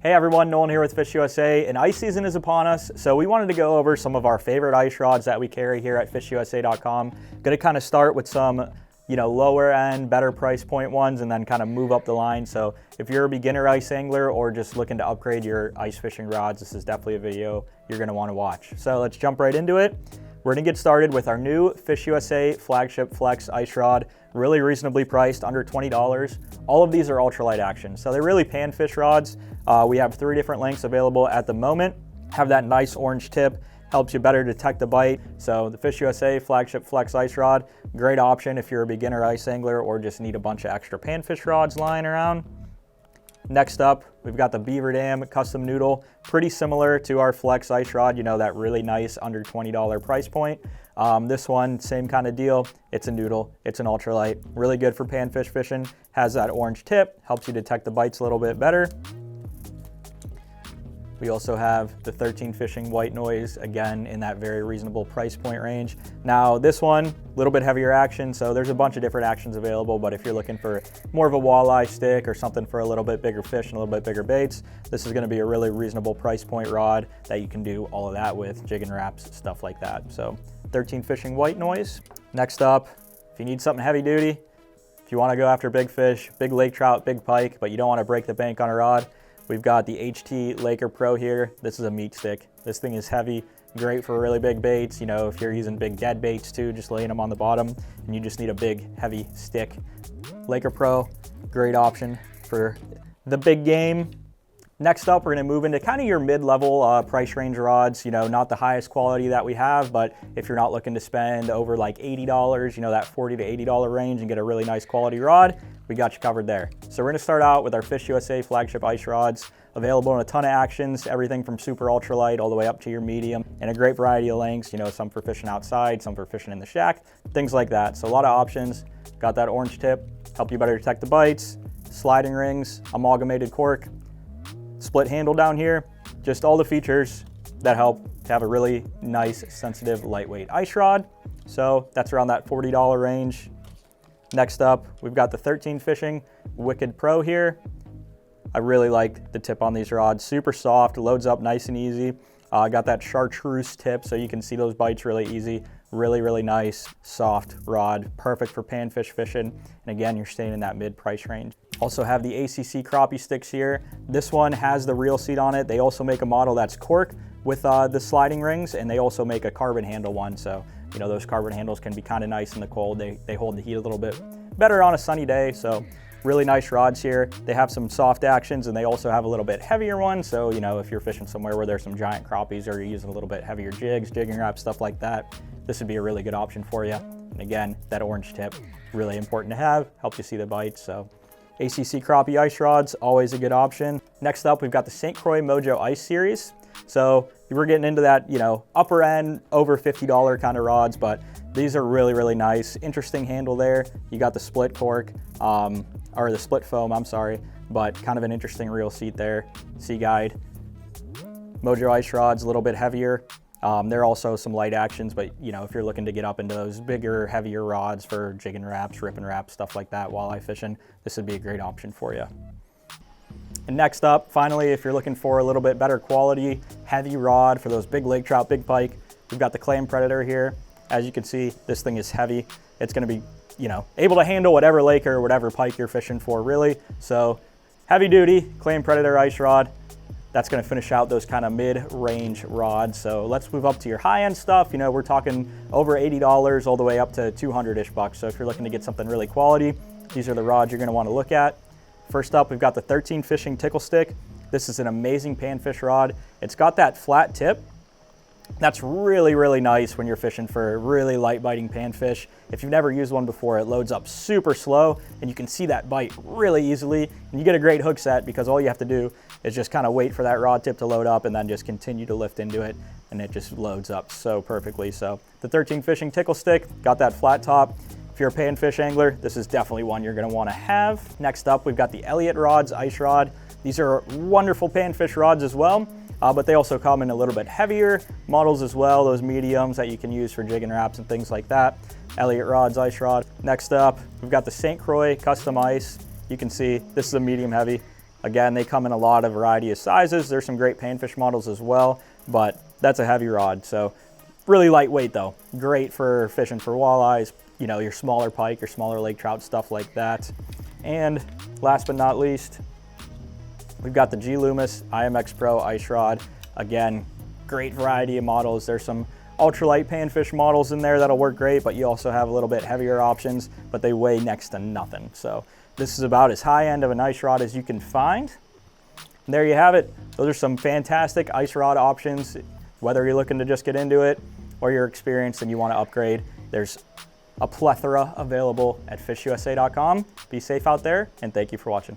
Hey everyone, Nolan here with FishUSA, and ice season is upon us, so we wanted to go over some of our favorite ice rods that we carry here at FishUSA.com. Going to kind of start with some, lower end, better price point ones, and then kind of move up the line. So if you're a beginner ice angler or just looking to upgrade your ice fishing rods, this is definitely a video you're going to want to watch. So let's jump right into it. We're going to get started with our new FishUSA Flagship Flex Ice Rod, really reasonably priced, under $20. All of these are ultralight action, so they're really panfish rods. We have 3 different lengths available at the moment. Have that nice orange tip, helps you better detect the bite. So the FishUSA Flagship Flex Ice Rod, great option if you're a beginner ice angler or just need a bunch of extra panfish rods lying around. Next up, we've got the Beaver Custom Noodle, pretty similar to our Flex Ice Rod, that really nice under $20 price point. This one, same kind of deal. It's a noodle, it's an ultralight, really good for panfish fishing, has that orange tip, helps you detect the bites a little bit better. We also have the 13 Fishing White Noise, again, in that very reasonable price point range. Now this one, a little bit heavier action, so there's a bunch of different actions available, but if you're looking for more of a walleye stick or something for a little bit bigger fish and a little bit bigger baits, this is gonna be a really reasonable price point rod that you can do all of that with, jig and wraps, stuff like that. So 13 Fishing White Noise. Next up, if you need something heavy duty, if you wanna go after big fish, big lake trout, big pike, but you don't wanna break the bank on a rod, we've got the HT Laker Pro here. This is a meat stick. This thing is heavy, great for really big baits. If you're using big dead baits too, just laying them on the bottom and you just need a big heavy stick. Laker Pro, great option for the big game. Next up, we're gonna move into kind of your mid-level price range rods, not the highest quality that we have, but if you're not looking to spend over like $80, that $40 to $80 range and get a really nice quality rod, we got you covered there. So we're gonna start out with our FishUSA Flagship Ice Rods, available in a ton of actions, everything from super ultralight all the way up to your medium, and a great variety of lengths, some for fishing outside, some for fishing in the shack, things like that. So a lot of options. Got that orange tip, help you better detect the bites, sliding rings, amalgamated cork, split handle down here, just all the features that help to have a really nice, sensitive, lightweight ice rod. So that's around that $40 range. Next up, we've got the 13 Fishing Wicked Pro here. I really like the tip on these rods, super soft, loads up nice and easy. Got that chartreuse tip so you can see those bites really easy. Really, really nice, soft rod, perfect for panfish fishing. And again, you're staying in that mid-price range. Also have the ACC Crappie sticks here. This one has the reel seat on it. They also make a model that's cork with the sliding rings, and they also make a carbon handle one. So, those carbon handles can be kind of nice in the cold. They hold the heat a little bit better on a sunny day. So really nice rods here. They have some soft actions, and they also have a little bit heavier one. So, if you're fishing somewhere where there's some giant crappies or you're using a little bit heavier jigs, jigging wraps, stuff like that, this would be a really good option for you. And again, that orange tip, really important to have, helps you see the bites. So ACC Crappie Ice Rods, always a good option. Next up, we've got the Croix Mojo Ice Series. So we're getting into that, upper end, over $50 kind of rods, but these are really, really nice. Interesting handle there. You got the split cork, or the split foam, I'm sorry, but kind of an interesting reel seat there. Sea guide. Mojo Ice Rods, a little bit heavier. There are also some light actions, but if you're looking to get up into those bigger, heavier rods for jigging wraps, ripping wraps, stuff like that, walleye fishing, this would be a great option for you. And next up, finally, if you're looking for a little bit better quality, heavy rod for those big lake trout, big pike, we've got the Clam Predator here. As you can see, this thing is heavy. It's gonna be, able to handle whatever lake or whatever pike you're fishing for, really. So heavy duty, Clam Predator Ice Rod. That's gonna finish out those kind of mid-range rods. So let's move up to your high-end stuff. We're talking over $80 all the way up to 200-ish bucks. So if you're looking to get something really quality, these are the rods you're gonna wanna look at. First up, we've got the 13 Fishing Tickle Stick. This is an amazing panfish rod. It's got that flat tip. That's really, really nice when you're fishing for really light biting panfish. If you've never used one before, it loads up super slow and you can see that bite really easily. And you get a great hook set because all you have to do is just kind of wait for that rod tip to load up and then just continue to lift into it, and it just loads up so perfectly. So the 13 Fishing Tickle Stick, got that flat top. If you're a panfish angler, this is definitely one you're gonna wanna have. Next up, we've got the Elliott Rods Ice Rod. These are wonderful panfish rods as well, but they also come in a little bit heavier models as well, those mediums that you can use for jigging wraps and things like that. Elliott Rods Ice Rod. Next up, we've got the Croix Custom Ice. You can see this is a medium heavy. Again, they come in a lot of variety of sizes. There's some great panfish models as well, but that's a heavy rod. So really lightweight though. Great for fishing for walleyes, you know, your smaller pike, your smaller lake trout, stuff like that. And last but not least, we've got the Loomis IMX-PRO Ice Rod. Again, great variety of models. There's some ultralight panfish models in there that'll work great, but you also have a little bit heavier options, but they weigh next to nothing. So this is about as high end of an ice rod as you can find. And there you have it. Those are some fantastic ice rod options. Whether you're looking to just get into it or you're experienced and you want to upgrade, there's a plethora available at fishusa.com. Be safe out there, and thank you for watching.